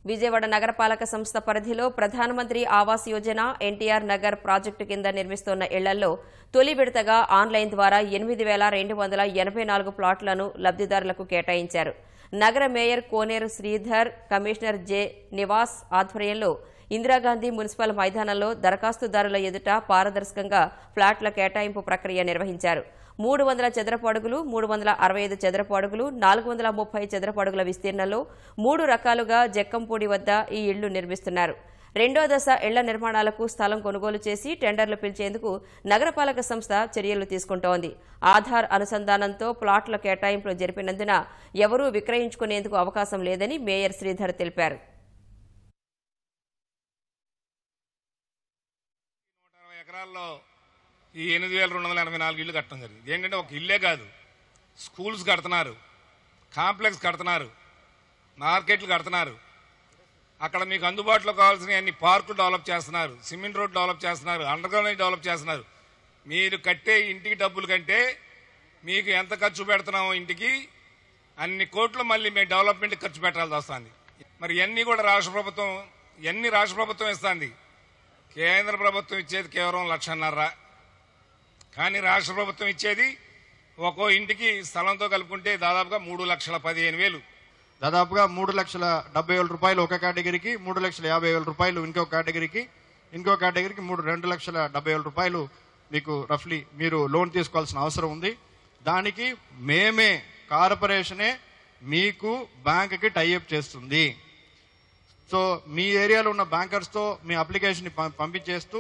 విజయవాడ నగరపాలక సంస్థ పరిధిలో ప్రధానమంత్రి ఆవాస్ యోజన ఎన్టీఆర్ నగర్ ప్రాజెక్టు కింద నిర్మిస్తున్న ఇళ్లలో తొలి విడతగా ఆన్లైన్ ద్వారా 8,284 ప్లాట్లను లబ్దిదారులకు కేటాయించారు. నగర mayor Koneru Sridhar, commissioner J Nivas ఆధ్వర్యంలో ఇందిరాగాంధీ మున్సిపల్ మైదానంలో దరఖాస్తుదారుల ఎదుట పారదర్శకంగా ఫ్లాట్ల కేటాయింపు ప్రక్రియ నిర్వహించారు. 300 చదరపు అడుగులు, 365 చదరపు అడుగులు, 430 చదరపు అడుగుల విస్తీర్ణంలో 3 రకాలుగా జక్కంపూడి వద్ద ఈ ఇళ్లు నిర్మిస్తున్నారు. రెండో దశ ఇళ్ల నిర్మాణాలకు స్థలం కొనుగోలు చేసి టెండర్లు పిలిచేందుకు నగరపాలక సంస్థ చర్యలు తీసుకుంటోంది. ఆధార్ అనుసంధానంతో ప్లాట్ల కేటాయింపులు జరిపినందున ఎవరూ విక్రయించుకునేందుకు అవకాశం లేదని మేయర్ శ్రీధర్ తెలిపారు. ఈ 8,284 ఇళ్లు కట్టడం జరిగింది. ఏంటంటే ఒక ఇల్లే కాదు, స్కూల్స్ కడుతున్నారు, కాంప్లెక్స్ కడుతున్నారు, మార్కెట్లు కడుతున్నారు, అక్కడ మీకు అందుబాటులో కావాల్సిన అన్ని పార్కులు డెవలప్ చేస్తున్నారు, సిమెంట్ రోడ్ డెవలప్ చేస్తున్నారు, అండర్ గ్రౌండ్ డెవలప్ చేస్తున్నారు. మీరు కట్టే ఇంటికి డబ్బుల కంటే మీకు ఎంత ఖర్చు పెడుతున్నామో ఇంటికి అన్ని కోట్లు మళ్ళీ మేము డెవలప్మెంట్ ఖర్చు పెట్టాల్సి వస్తుంది. మరి ఇవన్నీ కూడా రాష్ట్ర ప్రభుత్వం ఇస్తుంది. కేంద్ర ప్రభుత్వం ఇచ్చేది కేవలం 1,50,000, కానీ రాష్ట్ర ప్రభుత్వం ఇచ్చేది ఒక్కో ఇంటికి స్థలంతో కలుపుకుంటే దాదాపుగా 3,15,000. దాదాపుగా 3,70,000 రూపాయలు ఒక కేటగిరీకి, 3,50,000 రూపాయలు ఇంకో కేటగిరీకి, 2,70,000 రూపాయలు మీకు రఫ్లీ మీరు లోన్ తీసుకోవాల్సిన అవసరం ఉంది. దానికి మేమే కార్పొరేషనే మీకు బ్యాంకుకి టైఅప్ చేస్తుంది. సో మీ ఏరియాలో ఉన్న బ్యాంకర్స్తో మీ అప్లికేషన్ పంపించేస్తూ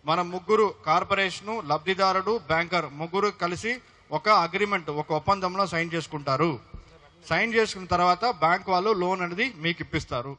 మన ముగ్గురు కార్పొరేషను, లబ్ధిదారుడు, బ్యాంకర్ ముగ్గురు కలిసి ఒక అగ్రిమెంట్, ఒక ఒప్పందంలో సైన్ చేసుకుంటారు. సైన్ చేసుకున్న తర్వాత బ్యాంక్ వాళ్ళు లోన్ అనేది మీకు ఇప్పిస్తారు.